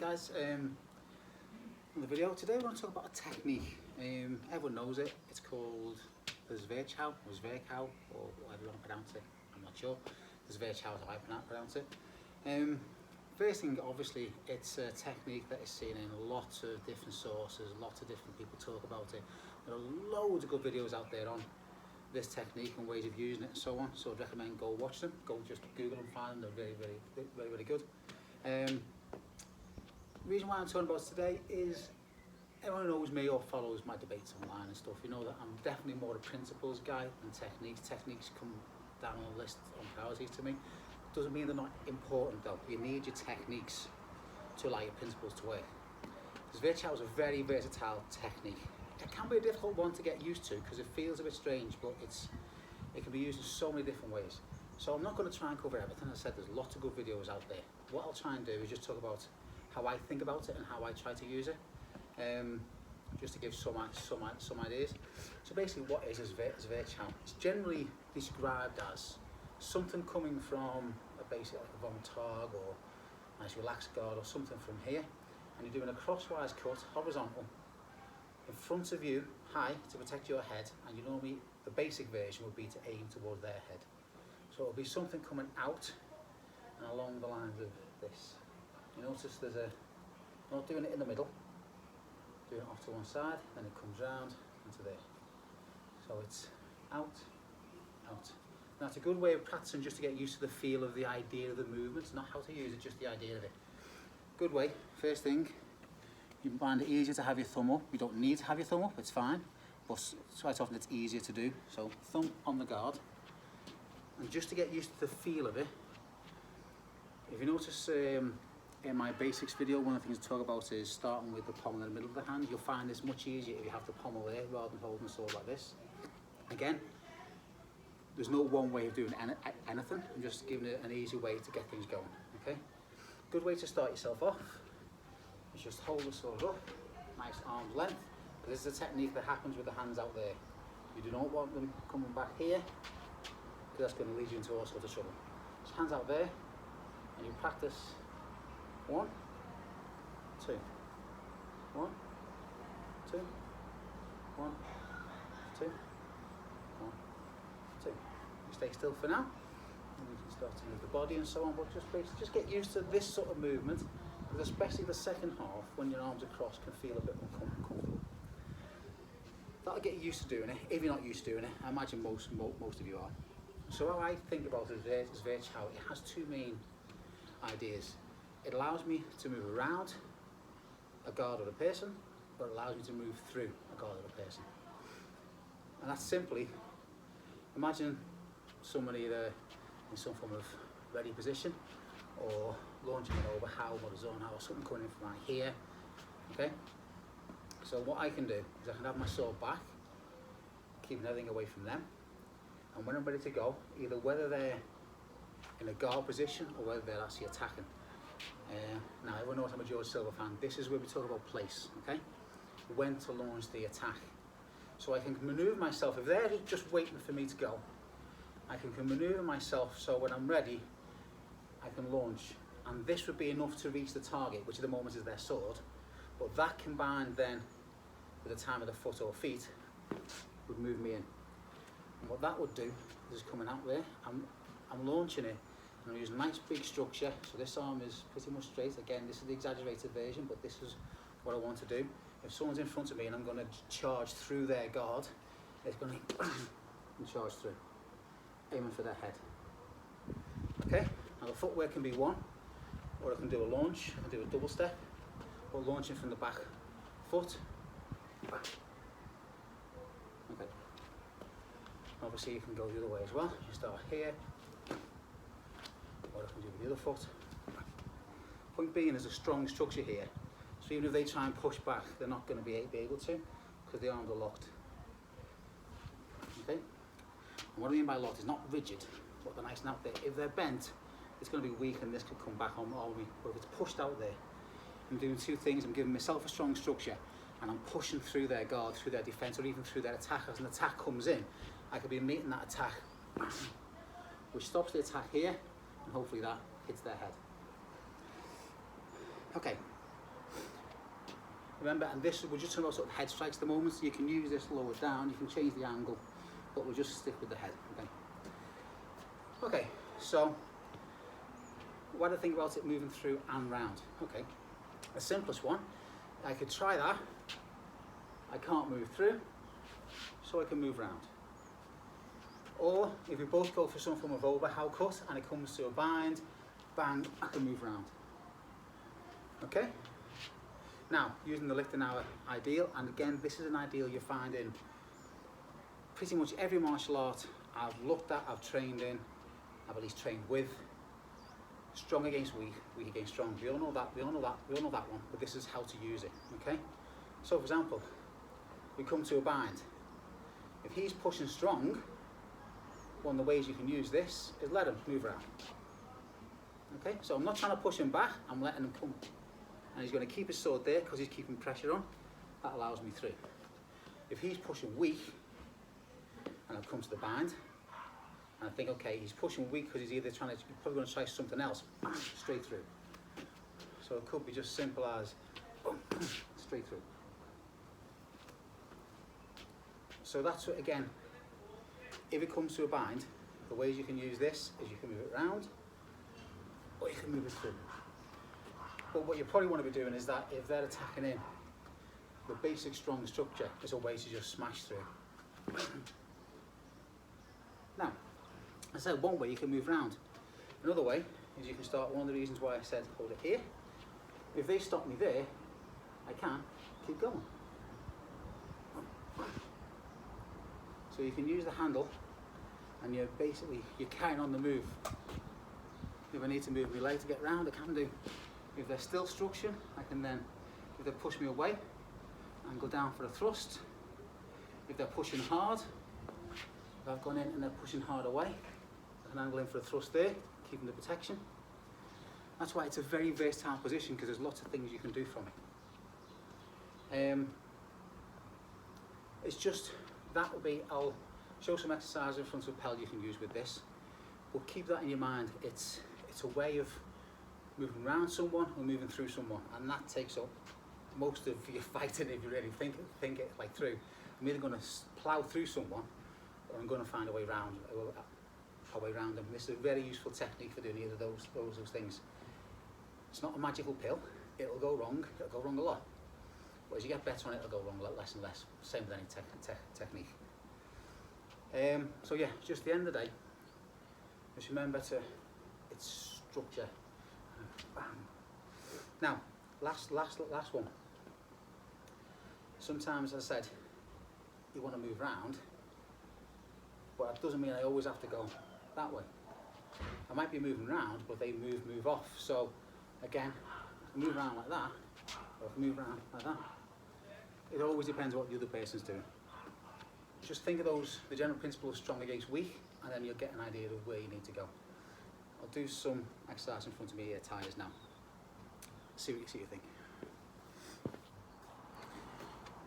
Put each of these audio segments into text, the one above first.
guys, on the video today we're going to talk about a technique. Everyone knows it. It's called the Zwerchhau or Zwerchhau, or whatever you want to pronounce it. I'm not sure. The Zwerchhau is how I pronounce it. First thing, obviously, it's a technique that is seen in lots of different sources. Lots of different people talk about it. There are loads of good videos out there on this technique and ways of using it and so on. So I'd recommend go watch them. Go just Google and find them. They're very good. The reason why I'm talking about it today is everyone knows me or follows my debates online and stuff. You know that I'm definitely more a principles guy than techniques. Techniques come down on the list on priorities to me. Doesn't mean they're not important though. You need your techniques to allow your principles to work. Zwerchhau is a very versatile technique. It can be a difficult one to get used to because it feels a bit strange, but it can be used in so many different ways. So I'm not going to try and cover everything. As I said, there's lots of good videos out there. What I'll try and do is just talk about how I think about it and how I try to use it, just to give some ideas. So basically, what is a Zwerchhau? It's generally described as something coming from a basic like a von Tag or a nice relaxed guard or something from here, and you're doing a crosswise cut, horizontal, in front of you, high, to protect your head, and you normally, the basic version would be to aim towards their head. So it'll be something coming out and along the lines of this. You notice there's a, not doing it in the middle, doing it off to one side, then it comes round into there. So it's out, out. Now it's a good way of practicing just to get used to the feel of the idea of the movement, not how to use it, just the idea of it. Good way, first thing, you find it easier to have your thumb up. You don't need to have your thumb up, it's fine, but quite often it's easier to do. So thumb on the guard, and just to get used to the feel of it, if you notice in my basics video, one of the things I talk about is starting with the pommel in the middle of the hand. You'll find this much easier if you have the pommel there rather than holding the sword like this. Again, there's no one way of doing anything. I'm just giving it an easy way to get things going, okay? Good way to start yourself off is just hold the sword up, nice arm's length. This is a technique that happens with the hands out there. You do not want them coming back here, because that's going to lead you into all sorts of trouble. So hands out there, and you practice 1, 2, 1, 2, 1, 2, 1, 2. You stay still for now, and you can start to move the body and so on, but just get used to this sort of movement, because especially the second half, when your arms are crossed, can feel a bit more comfortable. That'll get you used to doing it. If you're not used to doing it, I imagine most of you are. So how I think about it is Zwerchhau. It has two main ideas. It allows me to move around a guard or a person, but it allows me to move through a guard or a person. And that's simply, imagine somebody either in some form of ready position, or launching an overhow or a zone or something coming in from right here. Okay? So what I can do is I can have my sword back, keeping everything away from them, and when I'm ready to go, either whether they're in a guard position or whether they're actually attacking. Now everyone knows I'm a George Silver fan. This is where we talk about place, okay? When to launch the attack. So I can manoeuvre myself, if they're just waiting for me to go, I can manoeuvre myself so when I'm ready, I can launch. And this would be enough to reach the target, which at the moment is their sword. But that combined then with the time of the foot or feet would move me in. And what that would do is coming out there, I'm launching it, and I'm using a nice big structure. So this arm is pretty much straight. Again, this is the exaggerated version, but this is what I want to do. If someone's in front of me and I'm going to charge through their guard, it's going to and charge through, aiming for their head. Okay, now the footwork can be one, or I can do a launch, I can do a double step, or launching from the back foot, back. Okay. Obviously you can go the other way as well. You start here, or I can do the other foot. Point being, there's a strong structure here, so even if they try and push back, they're not going to be able to, because the arms are locked. Okay. And what I mean by locked is not rigid, but they're nice and out there. If they're bent, it's going to be weak, and this could come back on me. But if it's pushed out there, I'm doing two things. I'm giving myself a strong structure, and I'm pushing through their guard, through their defence, or even through their attack. As an attack comes in, I could be meeting that attack, which stops the attack here, and hopefully that hits their head. Okay, Remember, and this, we're just talking about sort of head strikes at the moment, so you can use this lower down, you can change the angle, but we'll just stick with the head, okay? Okay, so what do I think about it moving through and round? Okay, the simplest one, I could try that. I can't move through, so I can move round. Or if we both go for some form of overhow cut and it comes to a bind, bang, I can move round. Okay? Now, using the lift in our ideal, and again, this is an ideal you find in pretty much every martial art I've looked at, I've trained in, I've at least trained with. Strong against weak, weak against strong. We all know that, we all know that one, but this is how to use it, okay? So for example, we come to a bind. If he's pushing strong, one of the ways you can use this is let him move around. Okay, so I'm not trying to push him back, I'm letting him come. And he's going to keep his sword there because he's keeping pressure on. That allows me through. If he's pushing weak, and I've come to the bind, and I think, okay, he's pushing weak because he's either trying to, he's probably going to try something else, bang, straight through. So it could be just simple as, boom, straight through. So that's what, again, if it comes to a bind, the ways you can use this is you can move it round, or you can move it through. But what you probably want to be doing is that if they're attacking in, the basic strong structure is a way to just smash through. Now, I said one way you can move round. Another way is you can start, one of the reasons why I said hold it here. If they stop me there, I can keep going. So you can use the handle and you're carrying on the move. If I need to move my leg to get round, I can do. If they're still structured, I can then, if they push me away, and go down for a thrust. If they're pushing hard, if I've gone in and they're pushing hard away, I can angle in for a thrust there, keeping the protection. That's why it's a very versatile position because there's lots of things you can do from it. It's just, that will be, I'll show some exercises in front of the lapel you can use with this, but keep that in your mind. It's a way of moving around someone or moving through someone, and that takes up most of your fighting if you really think it like through. I'm either going to plough through someone or I'm going to find a way around them. This is a very useful technique for doing either those things. It's not a magical pill. It'll go wrong a lot. But as you get better on it, it'll go wrong a lot less and less. Same with any technique. So yeah, just the end of the day, just remember it's structure. Bam. Now, last one. Sometimes, as I said, you want to move round, but that doesn't mean I always have to go that way. I might be moving round, but they move off. So again, I can move around like that, or I can move around like that. It always depends what the other person's doing. Just think of the general principle of strong against weak, and then you'll get an idea of where you need to go. I'll do some exercise in front of me here, tires now. See what you think.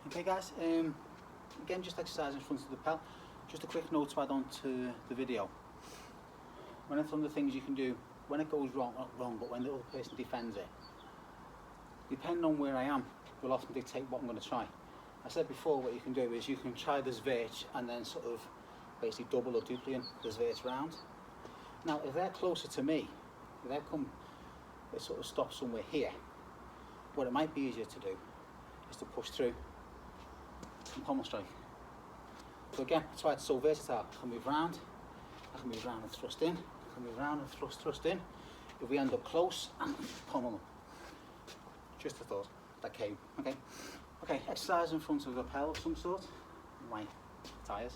Okay guys, again just exercise in front of the lapel. Just a quick note to add on to the video. One of the things you can do when it goes wrong, not wrong, but when the other person defends it, depending on where I am, will often dictate what I'm going to try. I said before, what you can do is you can try the Zwerch and then sort of basically double or duplicate the Zwerch round. Now, if they're closer to me, if they sort of stop somewhere here, what it might be easier to do is to push through and pommel strike. So again, that's why it's so versatile. I can move round, and thrust in, I can move round and thrust in. If we end up close, and pommel them. Just a thought that came, okay? Okay, exercise in front of the lapel of some sort, my tyres.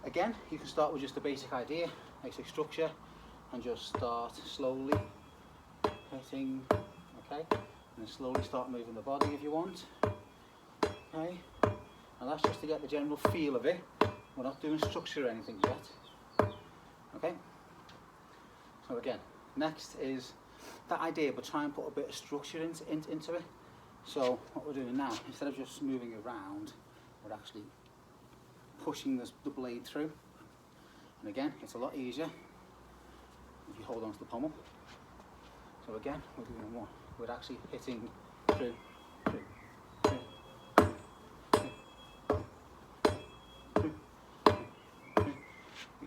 Again, you can start with just the basic idea, basic structure, and just start slowly hitting, okay? And then slowly start moving the body if you want, okay? And that's just to get the general feel of it. We're not doing structure or anything yet, okay? So again, next is that idea, but try and put a bit of structure into it. So what we're doing now, instead of just moving around, we're actually pushing the blade through. And again, it's a lot easier if you hold on to the pommel. So again, we're doing one. We're actually hitting through.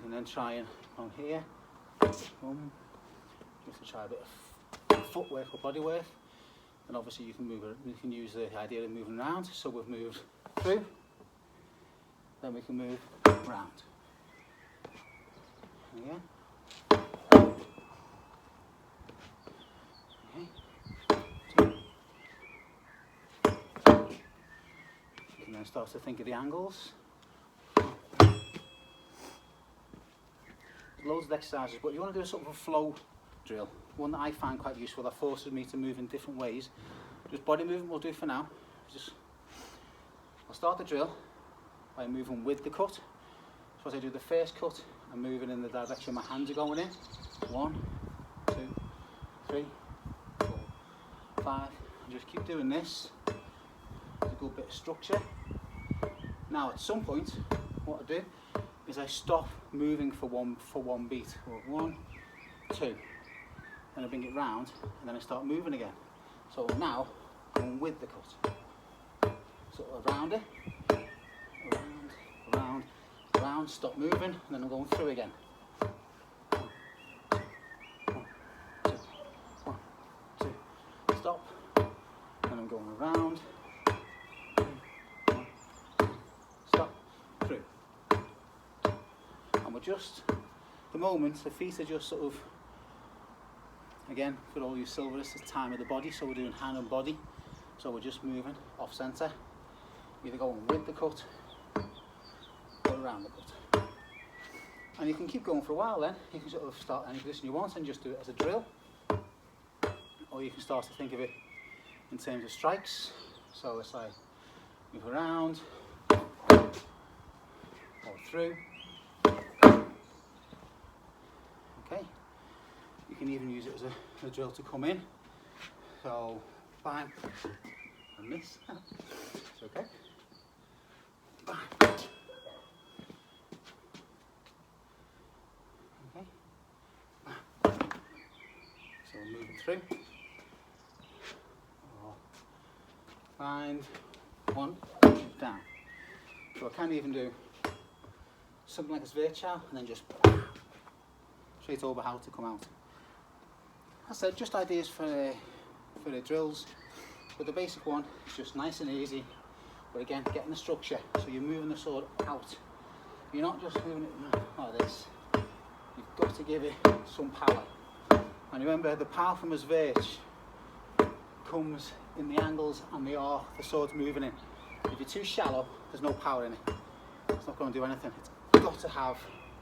can then try and on here, just to try a bit of footwork or body work. And obviously you can move it, you can use the idea of moving around. So we've moved through, then we can move round. Again. Okay. Two. You can then start to think of the angles. There's loads of exercises, but you want to do a sort of a flow drill, one that I find quite useful, that forces me to move in different ways. Just body movement we'll do for now. I'll start the drill by moving with the cut. So as I do the first cut, I'm moving in the direction my hands are going in. 1, 2, 3, 4, 5. And just keep doing this. There's a good bit of structure. Now at some point, what I do is I stop moving for one beat. 1, 2. Then I bring it round, and then I start moving again. So now, going with the cut. So around it, around, stop moving, and then I'm going through again. 1, 2, stop, and I'm going around, stop, through. And we're just, at the moment, the feet are just sort of, again, for all you silverists, it's time of the body, so we're doing hand and body. So we're just moving off centre, either going with the cut or around the cut. And you can keep going for a while then. You can sort of start any position you want and just do it as a drill. Or you can start to think of it in terms of strikes. So it's like move around, or through. Okay. You can even use it as a drill to come in. So, bang, and this. It's okay. Bang. Okay. Bang. So we'll move it through. Find one, move down. So I can even do something like a Zwerchhau and then just straight over how to come out. As I said, just ideas for the drills, but the basic one is just nice and easy, but again, getting the structure, so you're moving the sword out. You're not just moving it like this, you've got to give it some power. And remember, the power from a Zwerch comes in the angles and the sword's moving in. If you're too shallow, there's no power in it. It's not going to do anything. It's got to have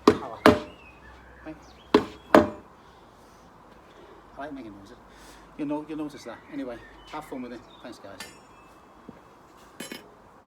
power. Okay? I like making noises. You'll notice that. Anyway, have fun with it. Thanks guys.